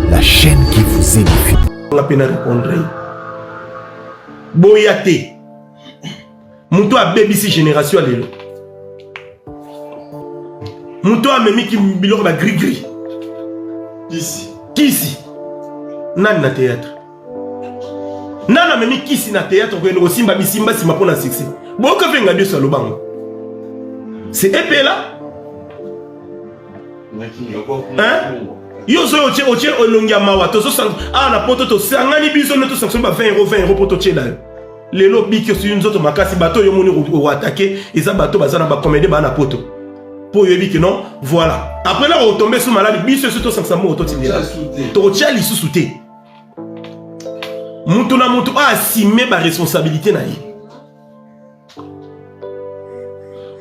la chaîne qui vous édifie. On a peine à répondre. Boyate. Mouto a BBC génération à l'élo. Mouto a même qui bilor ba gris gris. Qui ici? Nan na théâtre. Nan a même qui ici na théâtre ko eno simba bisimba sima pona succès. Boka venga de solo bango. C'est épée là. Hein? Yo so oche olongia mawa to so sang na poto to sangani biso no to sanction ba 20 € poto chela. Lelo biki sur une autre makasi bato yo moni o attaquer et ça bato bazana ba comédie ba na poto. Pour yo biki non, voilà. Après là on tomber sous malade biso sur to sanction mo to tindela. To cheli sous souté. Mutu na mutu a assumer ba responsabilité na ye.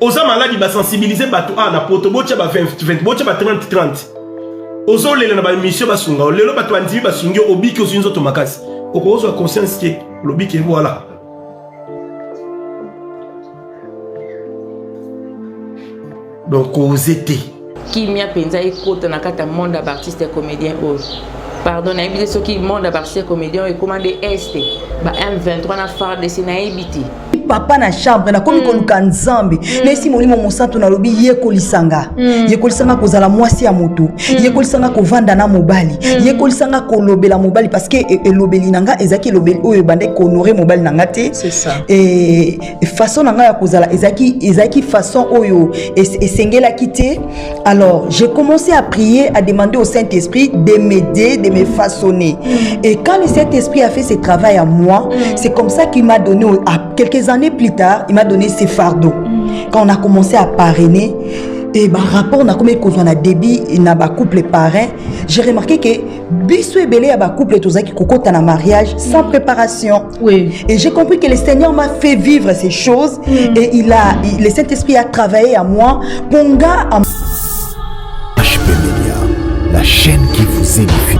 Oza maladi ba sensibiliser bato na poto bocha ba 20 bocha ba 30. Ozo lele na ba mission ba sunga lelo bato andibi ba sungi obiki ozo nzoto makasi. Oko ozo conscience que l'obiki voilà. Donc osete qui m'a pensa écoute na kata monde d'artiste et comédien pardon na ebité ceux qui monde d'artiste et comédien et commandé est ba M23 na phare de Sinaibiti papa na chambre na komi koluka nzambe na esi molimo mosantu na lobi yekolisanga yekolisanga kozala mwasi ya moto yekolisanga kovanda na mobali yekolisanga kolobela mobali parce que elobeli nanga ezaki elobeli oyo bande konorer mobali nanga te c'est ça et façon nanga ya kozala ezaki façon oyo esengela kité. Alors j'ai commencé à prier, à demander au Saint-Esprit de m'aider, de me façonner et quand le Saint-Esprit a fait ce travail à moi, c'est comme ça qu'il m'a donné à quelques années plus tard, il m'a donné ses fardeaux. Quand on a commencé à parrainer, et bah rapport on a comme qu'on a débit et n'a pas couple parrain, j'ai remarqué que biso belé a ba couple tous qui kokota na mariage sans préparation. Oui. Et j'ai compris que le Seigneur m'a fait vivre ces choses et le Saint-Esprit a travaillé à moi pour HP Media, la chaîne qui vous édifie.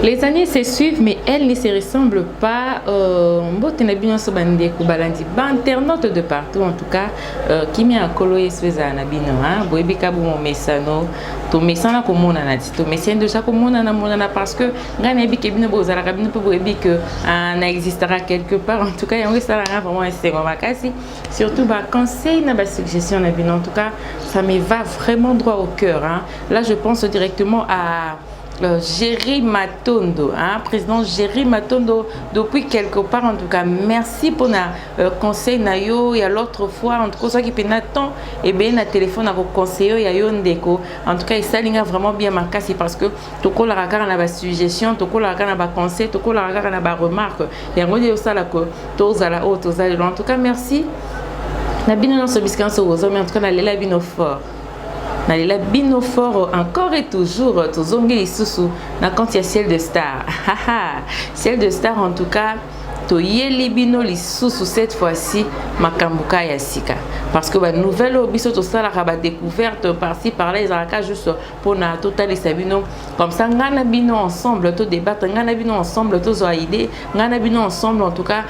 Les années se suivent, mais elles ne se ressemblent pas. Internautes de partout, en tout cas, qui m'a accoloé ce Zanabino, hein, Boébika Boumon Messano, to Messana comme mon anati, to Messin de chaque mon anana parce que Ganabi Kebino Bozala Rabino Boébi que n'existera quelque part. En tout cas, il y a vraiment un second makasi. Surtout, conseil n'a pas suggestion, en tout cas, ça me va vraiment droit au cœur. Hein. Là, je pense directement à Jerry Matondo, hein, président Jerry Matondo, depuis quelque part en tout cas, merci pour le conseil nayo et à l'autre fois en tout cas ça qui peut n'attendre et bien na téléphone à vos conseillers ya yondeko en tout cas ça linga vraiment bien marqué parce que tout ko la regarde na ba suggestion tout ko la regarde na ba conseil tout ko la regarde na ba remarque et on dit ça là que tous à la haute tous à en tout cas merci na bino non so biskan so mais en tout cas na lela bino fort. Nalela bino fort encore et toujours tozongi lisusu na quand il y a ciel de star ciel de star en tout cas to yeli bino lisusu cette fois-ci makambuka ya sika parce que ba nouvelle biso to sala ka ba découverte par-ci par-là ils ont juste pour na total sabino comme ça ngana bino ensemble to débattre ngana bino ensemble to zo idée ngana bino ensemble en tout cas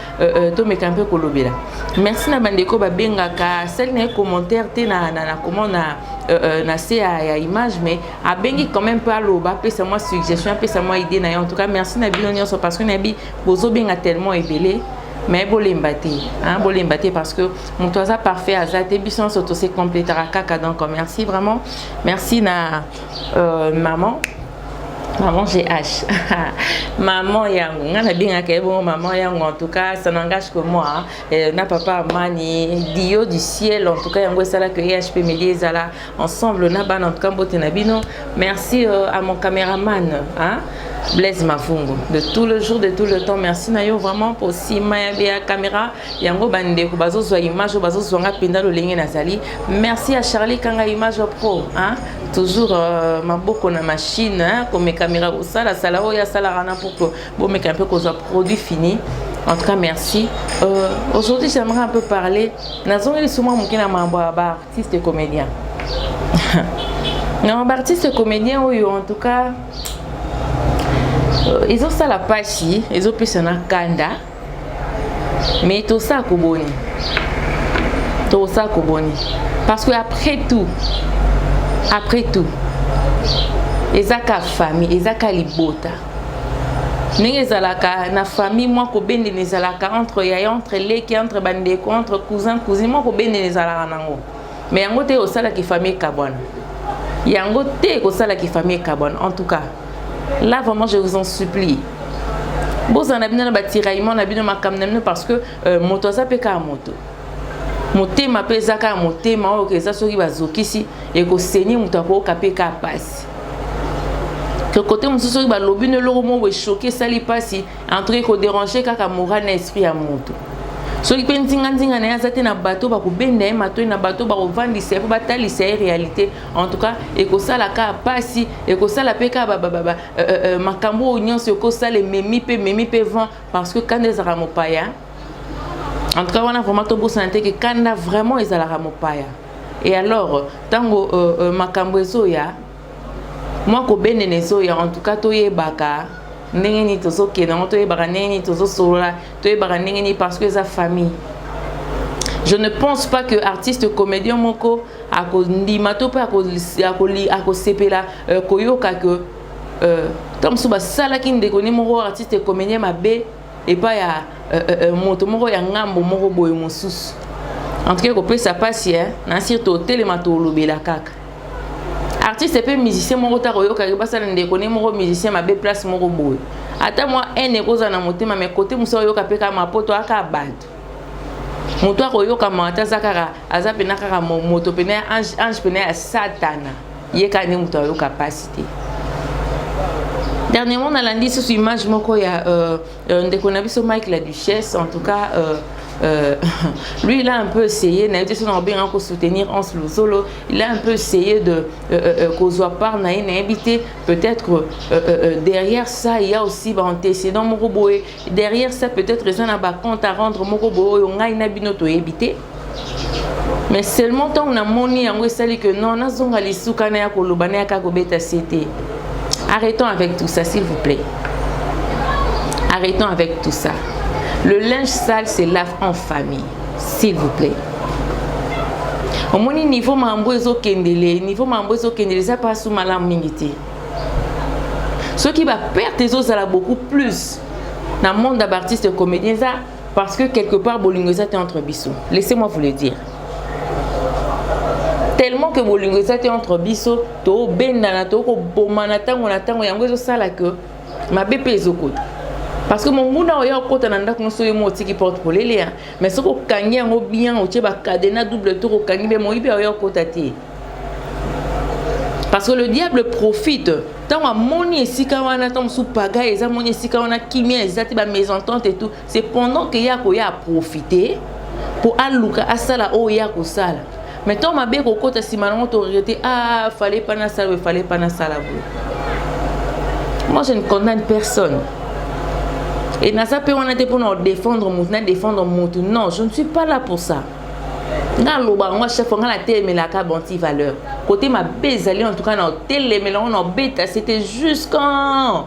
to mekampe kolobela merci na bandeko ba benga ka celle na commentaire te na comment na c'est à image mais a bengi quand même pas loba pesa moi suggestion pesa moi idée na en tout cas merci na bino nyonso parce que na bi bozo benga tellement ébélé mais bolembate hein bolembate parce que mon toisa parfait azate bison soto se complétera kaka donc merci vraiment merci na maman GH maman yango ngana binga ke bon maman yango en tout cas ça n'engage que moi na papa Mani Dio du ciel en tout cas yango ça là que HP Media zala ensemble na ban en tout cas botena bino merci à mon caméraman hein Blaise Mafungo de tout le jour de tout le temps merci nayo vraiment pour si maya bia caméra yango bande ko bazo zo image bazo zo nga pinda lo lenge nazali merci à Charlie Kanga image pro hein toujours maboko na machine hein comme caméra au sala sala o ya sala rana pour que bon mais un peu qu'on soit produit fini en tout cas merci aujourd'hui j'aimerais un peu parler nazon il souvent mon kina mamba artiste et comédien non artiste et comédien oui en tout cas ils ont ça la pachi ils ont plus un kanda Mais tout ça koboni. Tout ça koboni. Parce que après tout, ezaka famille, ezaka libota. Ndenge ezalaka na famille moi ko bende nezalaka entre yaya, entre leki, entre bandeko, entre cousin, cousine moi ko bende nezalaka nango. Mais yango te osala ki famille kabwana. Yango te osala ki famille kabwana. En tout cas, là vraiment je vous en supplie. Vous en avez na batiraillement na bino makamnamno parce que moto za peka moto. Motema pezaka motema o ke za soki bazokisi e ko senye moto ko kapeka passe. Que côté mon soso ba lobi ne loro mo we choquer sali pasi entre ko déranger kaka moral na esprit ya moto. So ki pentinga ndinga na yazate na bateau ba ko benda mato na bateau ba ko vandisa po batalisa réalité. En tout cas e ko sala ka pasi e ko sala peka makambo union se ko sala memi pe vent parce que quand des aramopaya en tout cas on a vraiment tout beau santé que quand vraiment ils ala ramopaya. Et alors tango makambo ezoya moi ko benene soya en tout cas toye baka ndenge ni tozo kena toye baka ndenge ni tozo sola toye baka ndenge ni parce que sa famille. Je ne pense pas que artiste comédien moko ako ndima to pe ako sepela koyoka que comme suba sala ki ndeko ni moko artiste comédien mabe et pas ya moto moko ya ngambo moko boye mosusu. En tout cas ko pe ça passe hein na surtout telemato lobela kaka. Artiste et musicien moko ta koyoka ke basala ndeko ni moko musicien mabe place moko boye. Ata moi ene koza na motema mais côté muso yoka pe ka mapoto aka bato. Moto akoyoka mata zakara azape na kaka moto pene ange pene ya satana. Yeka ni moto yoka capacité. Dernièrement, on a lundi sur image moko ya ndeko na biso Mike la Duchesse en tout cas lui il a un peu essayé na été bien pour soutenir Hans Luzolo, il a un peu essayé de kozwa par na invité peut-être derrière ça il y a aussi antécédent moko boye derrière ça peut-être ils ont un compte à rendre moko boye ngai na binoto éviter. Mais seulement tant on a moni yango sali que non na zonga lisuka na ya kolobana ya kakobeta cité. Arrêtons avec tout ça, s'il vous plaît. Arrêtons avec tout ça. Le linge sale, c'est lave en famille. S'il vous plaît. Au moins, niveau mambozo kendele, niveau mambozo kendele, ça passe sous malam mingiti. Ce qui va perdre tes os à beaucoup plus dans le monde d'artistes et comédiens, parce que quelque part, Bolingoza est entre bissous. Laissez-moi vous le dire. Tellement que Bolingoza est entre bissous, to bendana, to bomana, tango na tango, yango zo sala que ma bépé ezoko. Parce que mon mouna oya okota nanda konso yo moti qui porte pour les liens, mais ce ko kangi yango bien o teba cadena double tour ko kangi be mo ibe oya okota te. Parce que le diable profite. Tant à moni esika wana tant sous paga eza moni esika wana kimia ezati ba mésentente et tout, c'est pendant que ya ko ya profiter pour aluka asala o ya ko sala. Mais tant ma be ko kota simalango to regretter ah fallait pas na sala, fallait pas na sala. Moi je ne condamne personne. Et n'a pas on a été pour nous défendre mon non, je ne suis pas là pour ça. Dans le bas, moi chef on a la télé mais la carte bonti valeur. Côté ma bezali en tout cas dans télé mais là on a bêta c'était juste quand.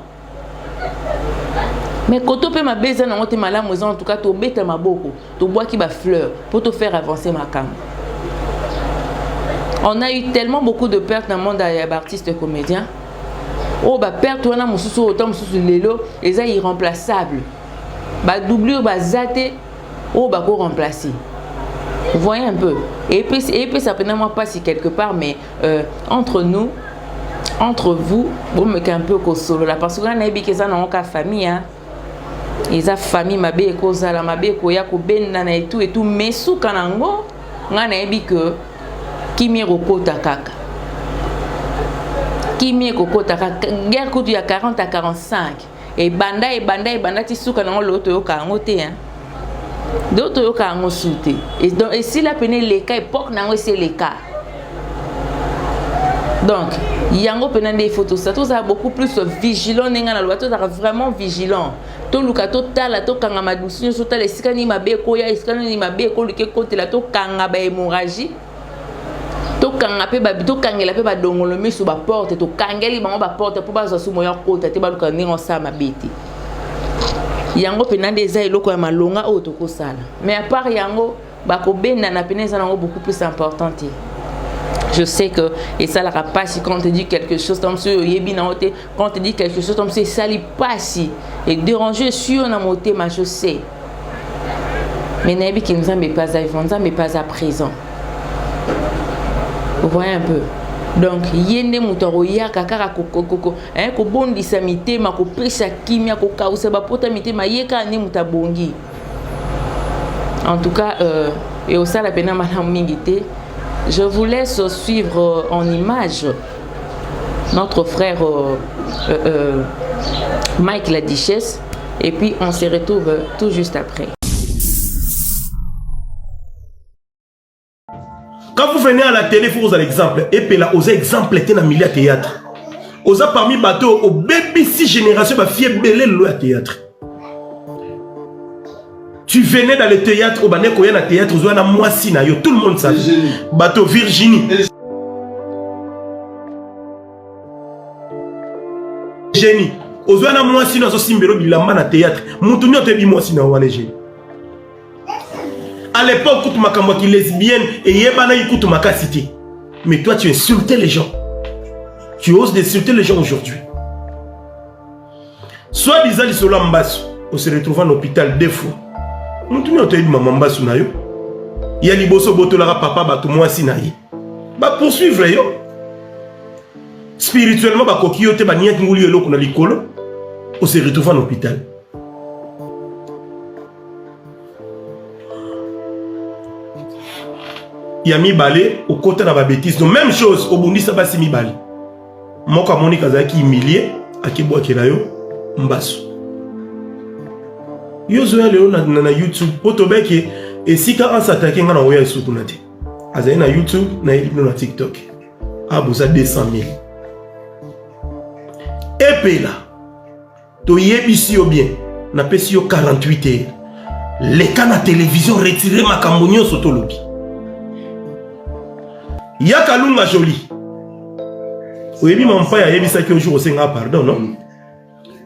Mais quand on peut ma bezali on te malade en tout cas to bêta ma beaucoup. To bois qui ba fleur pour te faire avancer ma cam. On a eu tellement beaucoup de pertes dans le monde d'artistes et comédiens. Oh bah perte on a mon sous autant mon sous lelo et ça irremplaçable. Bah doublure bah zaté oh bah pour remplacer. Vous voyez un peu. Et puis ça peut n'avoir pas si quelque part mais entre nous entre vous bon mais qu'un peu qu'au solo là parce que là nabi que ça n'a aucun famille hein. Ils a famille ma bé koza la ma bé ko ya ko benda na et tout mais sous kanango nga nabi que kimi rokota kaka. Kimi kokota guerre kutu ya 40 à 45 et banda ti suka na loto yo ka ngote hein d'autres yo ka ngosute et si la peine les cas époque na c'est les cas donc yango peine des photos ça tous a beaucoup plus vigilant ninga na loto vraiment vigilant to luka to tala to kanga madusu so tala sikani mabe ko ya sikani ni mabe ko luke kote la to kanga ba hémorragie to kanga pe ba to kangela pe ba dongolo mi sur ba porte to kangeli ba porte pour ba zo su moya kota te ba luka ningo sa mabeti yango pena déjà eloko ya malonga o to ko sala mais à part yango bako benda na pena ça beaucoup plus important. Je sais que et ça la passe quand on te dit quelque chose comme ça quand on te dit quelque chose comme ça ça li passe et déranger sur na moté ma je sais mais nabi qui nous a pas à vivre mais pas à présent. Vous voyez un peu. Donc yende mutoro ya kakara kokoko ko bondi samité ma ko prisa kimia ko kausa ba potamité ma yeka ne mutabongi. En tout cas et au ça la pena madame mingité. Je vous laisse suivre en image notre frère Mike la Duchesse et puis on se retrouve tout juste après. Quand vous venez à la télé, vous avez l'exemple. Et puis là, vous avez exemple était dans le milieu théâtre. Vous avez parmi bateau au baby 6 générations, ma fille belé le théâtre. Tu venais dans le théâtre, au bané koya na théâtre, vous avez na moisi na yo, tout le monde savait. Bateau Virginie. Génie. Vous avez na moisi na so simbelo bilamba na théâtre. Moutouni o te bi moisi na wane génie. À l'époque, tu m'as dit lesbienne et yebana écoute ma cité. Mais toi, tu insultais les gens. Tu oses insulter les gens aujourd'hui. Soit disant les sola mbasu, on se retrouve en hôpital 2 fois. Nous tous nous dit maman mbasu na yo. Il y a liboso botolara papa ba tout moi si na yi. Ba poursuivre yo. Spirituellement ba kokio te ba nia nguli yo ko na likolo. On se retrouve en hôpital. Il y a mis balé au côté de la bêtise. Donc même chose au Bundi ça va si mi balé. Moi comme on est kazaki humilié à qui boit kelayo mbasu. Yo zoya leo na YouTube potobeke et si quand on s'attaque ngana oya isuku na te. Azaye na YouTube na ilibno na TikTok. Abuza 200 000. Et puis là to yebisi yo bien na pesi yo 48 heures. Les canaux de télévision retiré ma cambonio sotolobi. Yaka lunga joli. Oyebi mon père a yebisa ki ojour osenga pardon non?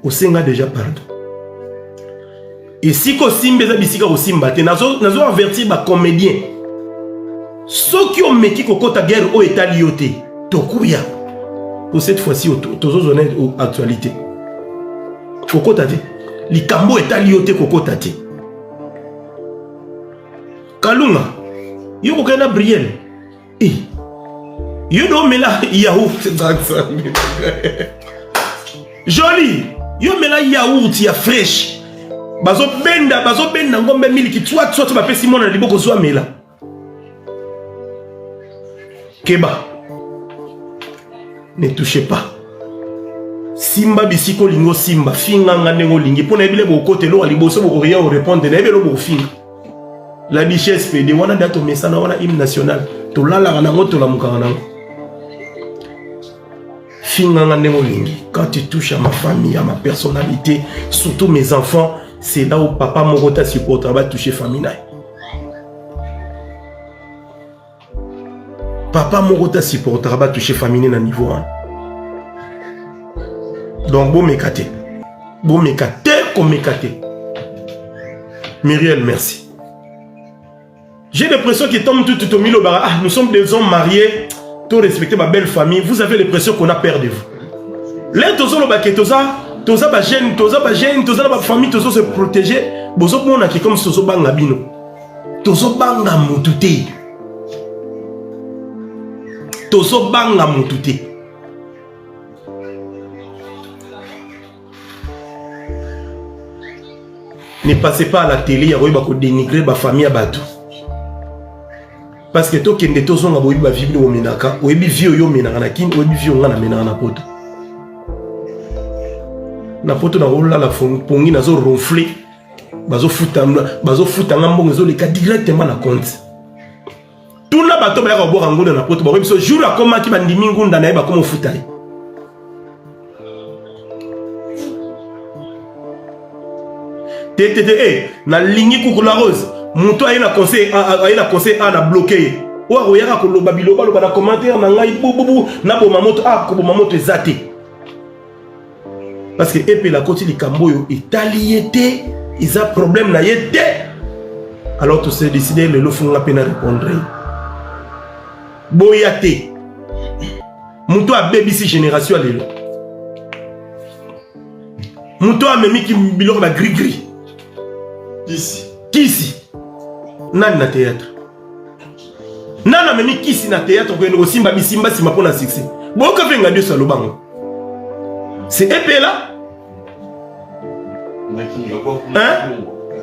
Osenga déjà pardon. Et si ko simbe za bisika ko simba te nazo avertir ba comédien. Ceux qui ont meki kokota guerre au état lioté. Tokuya. Pour cette fois-ci tozo honnête aux actualités. Kokota te. Likambo état lioté kokota te. Kalunga. Yo kokena Briel. Eh. Yo do mela yaourt. Joli. Yo mela yaourt ya fraîche. Bazo benda ngombe miliki toi ba pesi mona liboko zo mela. Keba. Ne touchez pas. Simba bisiko lingo simba finga ngandengo lingi pona ebile bo kote lo liboso bo rien au répondre na ebelo bo finga. La Duchesse PD wana dato mesana wana hymne national to lala na ngoto la mukanga. Quand tu touches à ma famille, à ma personnalité, surtout mes enfants, c'est là où papa Morota supportera va toucher famille. Papa Morota supportera va toucher famille à niveau 1. Donc bon mécaté. Bon mécaté comme mécaté. Myriel, merci. J'ai l'impression que tout au milieu, nous sommes des hommes mariés. Tout respecter ma belle famille, vous avez l'impression qu'on a peur de vous. Là, tous les baquets, tous les gènes, tous les famille, tous se protéger. Bozo mona qui comme soso banga bino. Tozo banga mutute. Tozo banga mutute. Ne passez pas à la télé, ya roiba ko dénigrer ba famille à bateau. Parce que toi qui es tous en aboui ba vivre au menaka, ou ebi vie yo menaka na kin, ou ebi vie on a menaka na poto. Na poto na rola la pongi na zo ronfler, bazo futa ngambongo zo le ka directement na compte. Tout na bato ba ya boire ngunda na poto, ba biso jour la koma ki bandimi ngunda na ba comme futa. Na lingi kukula rose. Mon toit a conseil à la bloquer. Ou à regarder que le babilo ba na commentaire na ngai boubou na bo mamoto ko bo mamoto zate. parce que et puis la côté du Camboyo est allié, ils ont problème na yété. Alors tu sais décider le fond la peine à répondre. Boyate. Mouto a baby si génération lelo. Mouto a memi qui bilor ba gris gris. Kisi. Nan na théâtre. Nan a memi kisi na théâtre ko no simba bisimba sima pona succès. Boka venga Dieu salo bango. C'est épée là. Hein?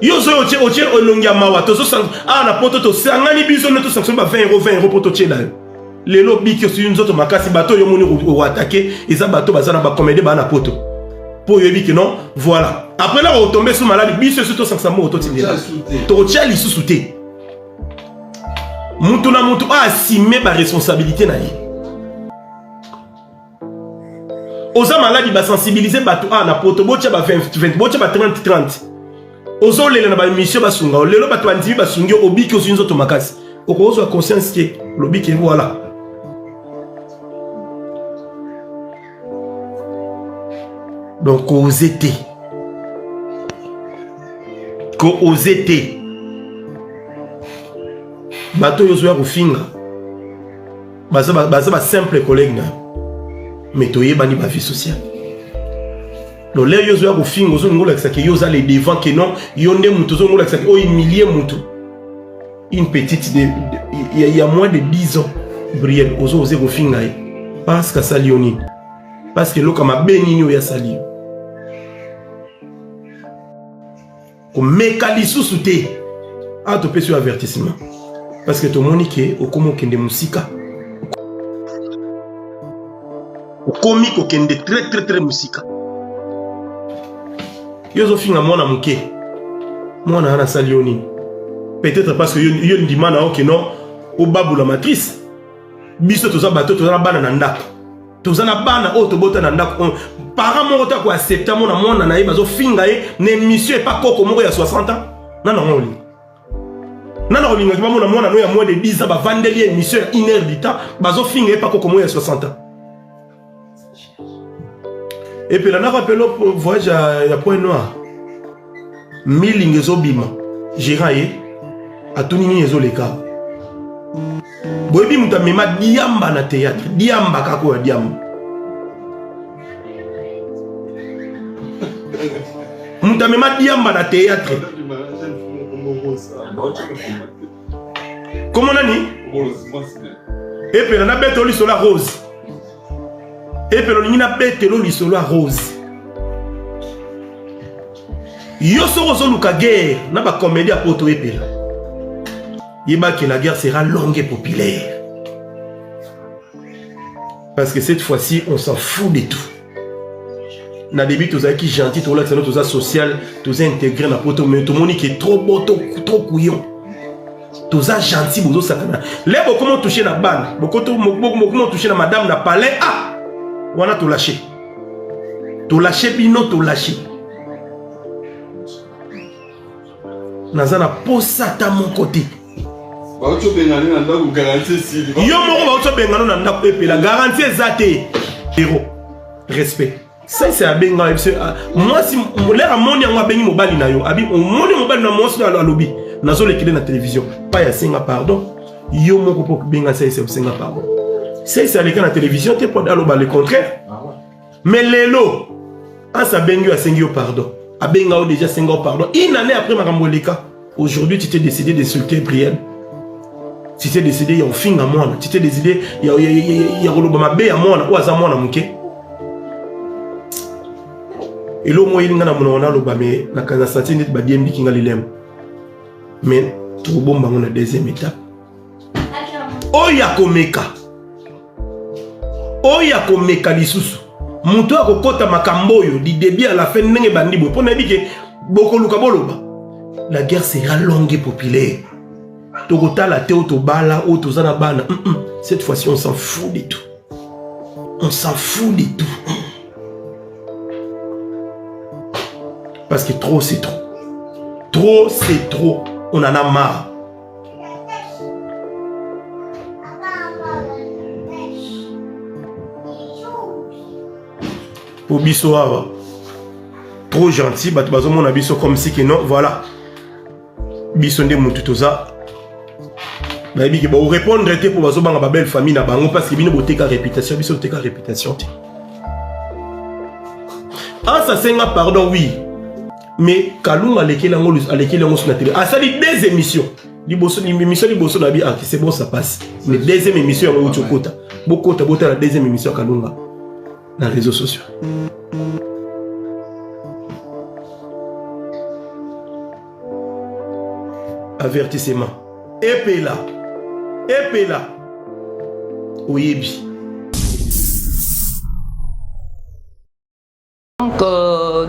Yo so oche olongia mawa to so sang na poto to sangani biso ne to sanction ba 20 € poto che là. Lelo biki sur une autre makasi bato yo moni o attaquer et ça bato bazana ba comédie ba na poto. Pour yebi que non, voilà. Après là on tomber sous maladie biso sur to sanction mo to tindela. To tia li sous-souté. Mutu na mutu assumer ba responsabilité na ye. Oza maladie ba sensibiliser bato na poto bocha ba 20 bocha ba 30. Ozo lele na ba mission basunga lelo bato bandibi basungi obiki ozo nzoto makasi okozo conscience que lobiki voilà. Donc osete ko osete bato yozo ya kofinga baza ba simple collègue na mais toye bani ba vie sociale. Donc là yozo ya kofinga ozo ngola que yoza les devant que non yonde mutu ozo ngola que o humilier mutu une petite il y a moins de 10 ans Brielle ozo oser kofinga parce que ça lioni parce que lokama benini ya sali ko mekali sous-souté a to sur avertissement parce que to monique au komo kende musika au komi ko kende très musika yozo finga mwana muke mwana ana salioni peut-être parce que yo ndima na ok non au babu la matrice biso toza bato toza na bana na ndako toza na bana o to bota na ndako parent moko ta ko accepter mona na ye bazo finga ye ne mission et pas koko moko ya 60 ans nana ngoli nana olinga ki mona no ya moins de 10 ans ba vandeli émission une heure du temps bazo finga ye pas koko moko ya 60 ans. Et puis là, on a rappelé le voyage à Point Noir. Milling et Zobima. Giraye. A tout nini et Zoleka. Boebi mouta mema diamba na théâtre. Diamba kako ya diamba. Mouta mema diamba na théâtre. Comment on a dit? Et puis on a bête au lit sur la rose. Et puis on a bête au lit sur la rose. Yo soro luka guerre. N'a pas comédie à poto épée. Yeba que la guerre sera longue et populaire. Parce que cette fois-ci, on s'en fout de tout. Na début, tous qui gentil, tous là, tous social, tous intégrés dans poto, mais tout le monde qui est trop beau, trop couillon. Tous gentil, beaucoup sakana. Là, comment toucher la balle, beaucoup toucher la madame, la palais, ah, on a tout lâché. Tout lâché, bino, tout lâché. Nazana posa ta mon côté. Yo moko ba bengano na ndako epe la garantie ezate. Héros. Respect. Ça c'est à benga moi si l'air amoni yango bengi mobali na yo abi omoni mobali na monso na lobby nazo lekile na télévision pas ya senga pardon yo moko po benga ça c'est senga pardon c'est à l'écran na télévision te pas aloba le contraire mais lelo en sa bengi a sengi pardon a benga o déjà senga pardon une année après makamboleka aujourd'hui tu t'es décidé d'insulter Brielle. Si tu es décidé, il y a un film à moi. Si tu es décidé, il y a un bé à moi, ou à moi, et le mot il y a un mais la casa satine est badiem qui n'a l'ilem. Mais tout bon, on a deuxième étape. Oyakomeka. Oyakomeka lisusu. Muto akokota makamboyo di début à la fin n'enge bandibo. Pour ne dire que boko luka boloba. La guerre sera longue et populaire. Cette fois-ci, on s'en fout de tout. On s'en fout de tout. Parce que trop, c'est trop. Trop, c'est trop. On en a marre. Pour Bissoava. trop gentil bato bazomona biso comme si que non voilà biso nde mutu toza bayebi ke répondre te pour bazobanga ba belle famille na bango parce que bino boteka réputation biso boteka réputation te ah ça c'est un pardon oui mais Kalunga alekeli yango sur la télé asali des émissions l'émission liboso na bi ah c'est bon ça passe mais deuxième émission yango utokota bokota bota la deuxième émission Kalunga dans les réseaux sociaux. Avertissement. Epela. Oyebi. Donc,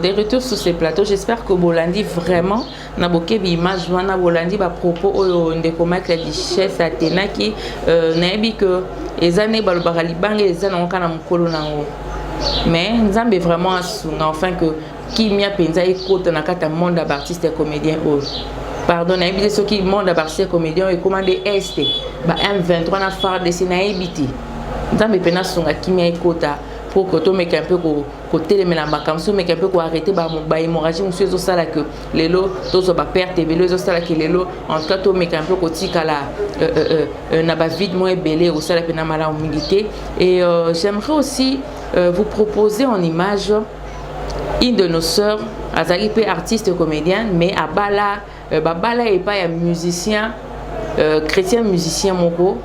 des retours sur ces plateaux, j'espère que Bolandi vraiment n'a pas image wana Bolandi ba propos oyo ndeko Michael Lichesse Athéna qui n'a dit que les années balbarali bang les années on kana mukolo nango. Mais nzambe vraiment asunga enfin que qui mia penza écoute na kata monde d'artistes et comédiens pardon na ebité ceux qui monde d'artistes et comédiens et commandé est ba M23 na phare de sina ebité nzambe pena sunga qui mia écoute pour que tout mec un peu côté mais la makamso mais un peu arrêter ba hémorragie monsieur zo sala que lelo tozo ba perte belé zo sala que lelo en tout cas tout mec un peu côté kala na ba vide moins belé au sala pena mala humilité et j'aimerais aussi vous proposer en image une de nos sœurs azali pe artiste comédienne mais à bala et pas un musicien chrétien musicien moko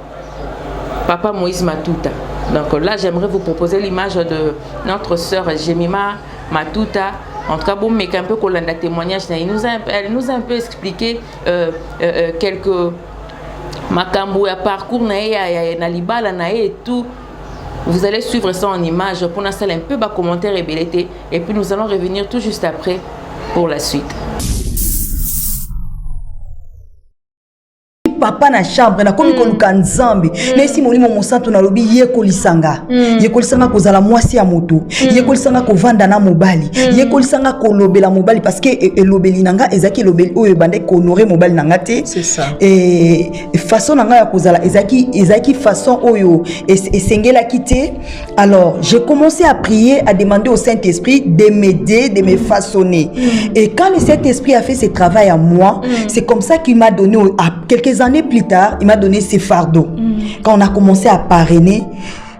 Papa Moïse Matuta. Donc là, j'aimerais vous proposer l'image de notre sœur Jemima Matuta. En tout cas, bon, mais un peu qu'on a témoignage, elle nous a un peu expliqué quelques makambo à parcours na libala na et tout. Vous allez suivre ça en image pour nous un peu bas commentaire et belleté. Et puis nous allons revenir tout juste après pour la suite. Papa na chambre na komi koluka nzambe na esi molimo mosantu na lobi yekolisanga yekolisanga kozala mwasi ya moto yekolisanga kovanda na mobali yekolisanga kolobela mobali parce que elobeli nanga ezaki elobeli oyo bande ko honorer mobali nanga te c'est ça et façon nanga ya kozala ezaki façon oyo esengela kité. Alors j'ai commencé à prier, à demander au Saint-Esprit de m'aider, de me façonner et quand le Saint-Esprit a fait ce travail à moi, c'est comme ça qu'il m'a donné à quelques années plus tard, il m'a donné ses fardeaux. Quand on a commencé à parrainer,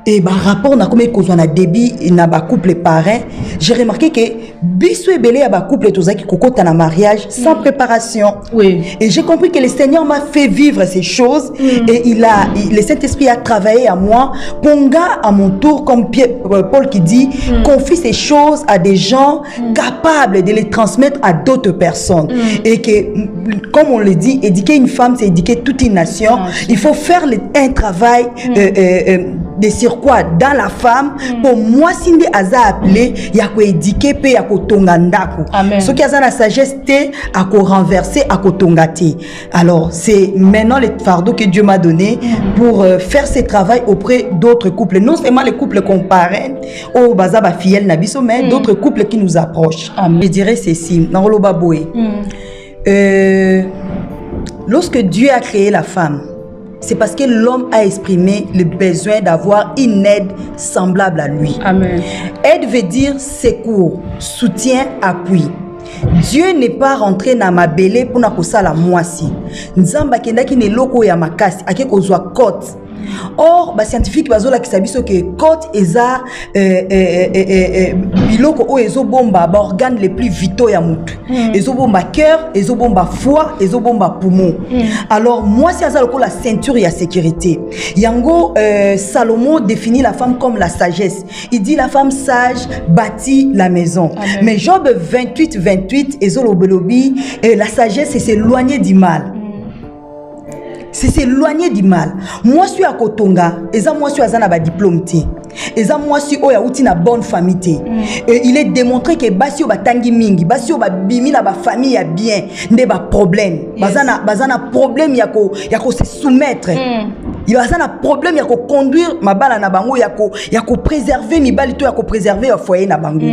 et par rapport à comment on a débit et un couple parrain, j'ai remarqué que biso et belé a couple tout ça qui cocotte un mariage sans préparation. Oui. Et j'ai compris que le Seigneur m'a fait vivre ces choses et le Saint-Esprit a travaillé à moi. Ponga à mon tour, comme Paul qui dit, confie ces choses à des gens capables de les transmettre à d'autres personnes. Et que, comme on le dit, éduquer une femme, c'est éduquer toute une nation. Il faut faire un travail de sur quoi dans la femme pour moi sinde aza appelé ya ko éduquer pe ya ko tonga ndako ce qui a la sagesse te à ko renverser à ko tonga te. Alors c'est maintenant le fardeau que Dieu m'a donné pour faire ce travail auprès d'autres couples, non seulement les couples qu'on parraine au baza ba fidèle na biso mais d'autres couples qui nous approchent. Je dirais ceci dans Loba Boé. Lorsque Dieu a créé la femme, c'est parce que l'homme a exprimé le besoin d'avoir une aide semblable à lui. Amen. Aide veut dire secours, soutien, appui. Dieu n'est pas rentré dans ma belé pour na kosala mwasi. Nzamba kendaki ne loko ya makasi ake kozwa cote. Or, les scientifiques bazola ki sabiso que côte eza biloko o ezo bomba ba organes les plus vitaux ya mutu. Ezo bomba cœur, ezo bomba foie, ezo bomba poumon. Alors moi si aza loko la ceinture ya sécurité. Yango Salomon définit la femme comme la sagesse. Il dit la femme sage bâtit la maison. Amen. Mais Job 28 ezo lobelobi la sagesse c'est s'éloigner du mal. C'est s'éloigner du mal. Moi je suis à Kotonga, et ça moi je suis à Zana ba diplôme té. Et ça moi je suis oya outi na bonne famille té. Et il est démontré que basi o ba tangi mingi, basi o ba bimi na ba famille ya bien, ndé ba problème. Bazana problème yako se soumettre. Il y a un problème, il y a qu'on conduire ma balle na bango, il y a qu'on préserver mi balle, il y a qu'on préserver au foyer na bango.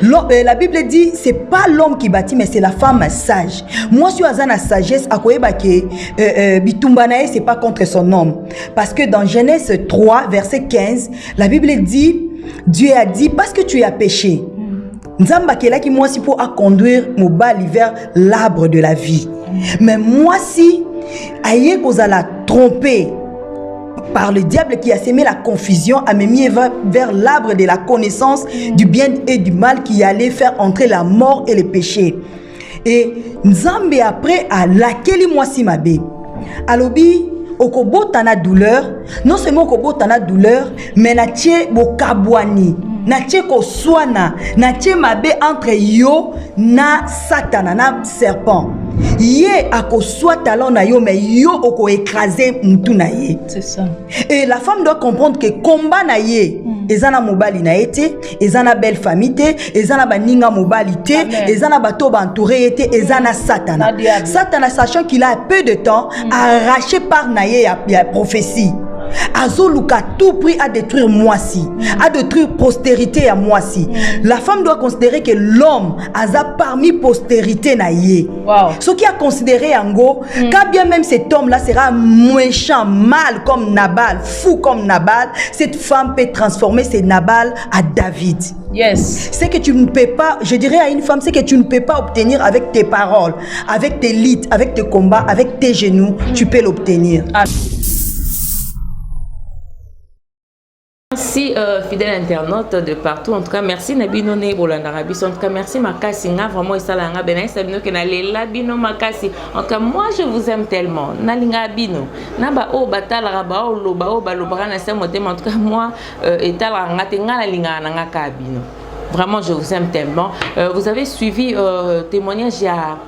La Bible dit c'est pas l'homme qui bâtit mais c'est la femme sage. Moi je suis à la sagesse à quoi que bitumbanae c'est pas contre son homme parce que dans Genèse 3 verset 15 la Bible dit Dieu a dit parce que tu as péché Nzamba kelaki mwasi pour conduire mobali vers l'arbre de la vie. Mais mwasi aye kozala trompé par le diable qui a semé la confusion, a mis vers l'arbre de la connaissance du bien et du mal qui allait faire entrer la mort et le péché. Et Nzambe après a laquelle mwasi mabe. Alobi okobota na douleur, non seulement okobota na douleur, mais na tie bokabwani, na tie koswana, na tie mabe entre yo na satana na serpent. Ye akoswa talon na yo, mais yo oko écraser mutu na ye. C'est ça. Et la femme doit comprendre que combat na ye, ezana mobali na été, ezana belle famille te, ezana baninga mobali te, ezana bato ba entouré été, ezana satana. Satana sachant qu'il a peu de temps, arraché par na ye ya prophétie. Azoluka tout prix à détruire moisi, à détruire postérité à moisi. La femme doit considérer que l'homme a parmi postérité naïe. Wow. Ce qui a considéré Ango, quand bien même cet homme-là sera méchant, mal comme Nabal, fou comme Nabal, cette femme peut transformer ce Nabal à David. Yes. C'est que tu ne peux pas, je dirais à une femme, c'est que tu ne peux pas obtenir avec tes paroles, avec tes luttes, avec tes combats, avec tes genoux, tu peux l'obtenir. Merci fidèle internaute de partout. En tout cas, merci Nabino ne Bolandarabis. En tout cas, merci Makasi. Vraiment, il s'alanga benai sabino que n'allez labino Makasi. En tout cas, moi je vous aime tellement. Nalinga bino. Naba o batala raba o loba o balobara na se motem. En tout cas, moi etala ngatenga nalinga nanga kabino. Vraiment, je vous aime tellement. Vous avez suivi témoignage à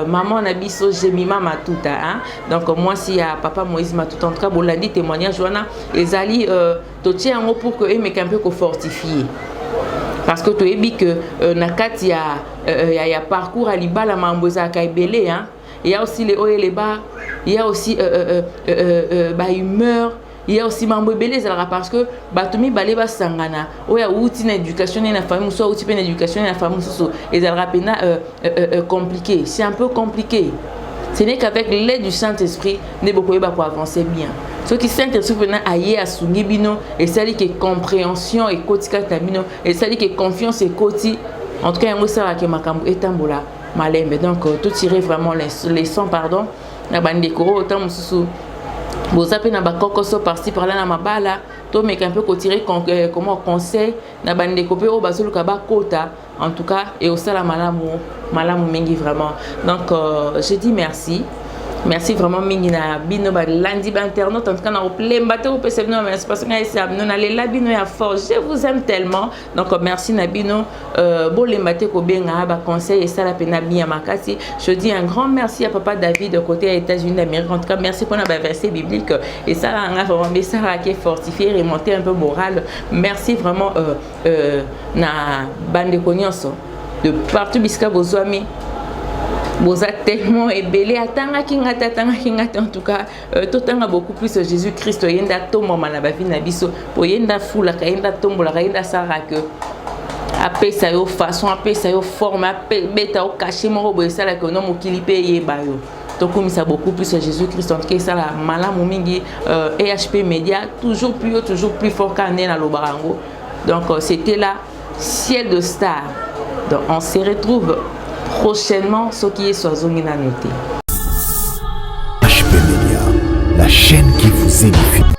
maman Nabiso Jemima Matuta. Hein? Donc, moi, si y a papa Moïse Matuta, en tout cas, bon, dit témoignage, Joana, et Zali, tu tiens en haut pour que eux me un peu fortifier. Parce que tu as dit que Nakat, il y a parcours à l'Ibala Mamboza Kaibele. Il y a aussi les hauts et les bas. Il y a aussi humeur. Il y a aussi mambo belé parce que batomi baleba sangana oya outi na éducation na famille soit outi na éducation na famille so et ça rapena compliqué, c'est un peu compliqué. Ce n'est qu'avec l'aide du Saint-Esprit ne beaucoup pour avancer bien. Ce qui Saint-Esprit venant ailler à Sungibino et ça dit que compréhension et kotika tamino et ça dit que confiance et koti en tout cas on sait que makambo etambola malembe donc tout tirer vraiment les sons pardon na bande ko autant mususu. Vous avez un bakokoso par-ci par-là na mabala, to mec un peu retirer comment conseil na bande copé au basolo kaba kota en tout cas et au sala malamu mingi vraiment. Donc je dis merci. Merci vraiment mingi na bino ba lundi ba internaute en tout cas na plembato au PC non mais c'est parce que nous allons la bino ya fort. Je vous aime tellement. Donc merci na bino bo lembate ko benga ba conseil et ça la pena bien makasi. Je dis un grand merci à papa David de côté des États-Unis d'Amérique. En tout cas merci pour notre verset biblique et ça là vraiment ça qui est fortifié remonter un peu moral. Merci vraiment na bande connaissance de partout bisca vos amis. Vous êtes tellement ébélé, attanga kingata, en tout cas, tout a beaucoup plus Jésus-Christ, yenda tomba manabavi nabiso, pour yenda foula, yenda tombo, la yenda sarake. Après ça yo façon, après ça yo forme, après beta au caché mon robot, ça là que non mon kilipe yé bayo. Donc comme ça beaucoup plus Jésus-Christ, en tout cas ça là, malamu mingi, EHP Média, toujours plus fort qu'un dans le barango. Donc c'était là, ciel de star. Donc on se retrouve prochainement, ce qui est sur Zongina noté. HP Média, la chaîne qui vous édifie.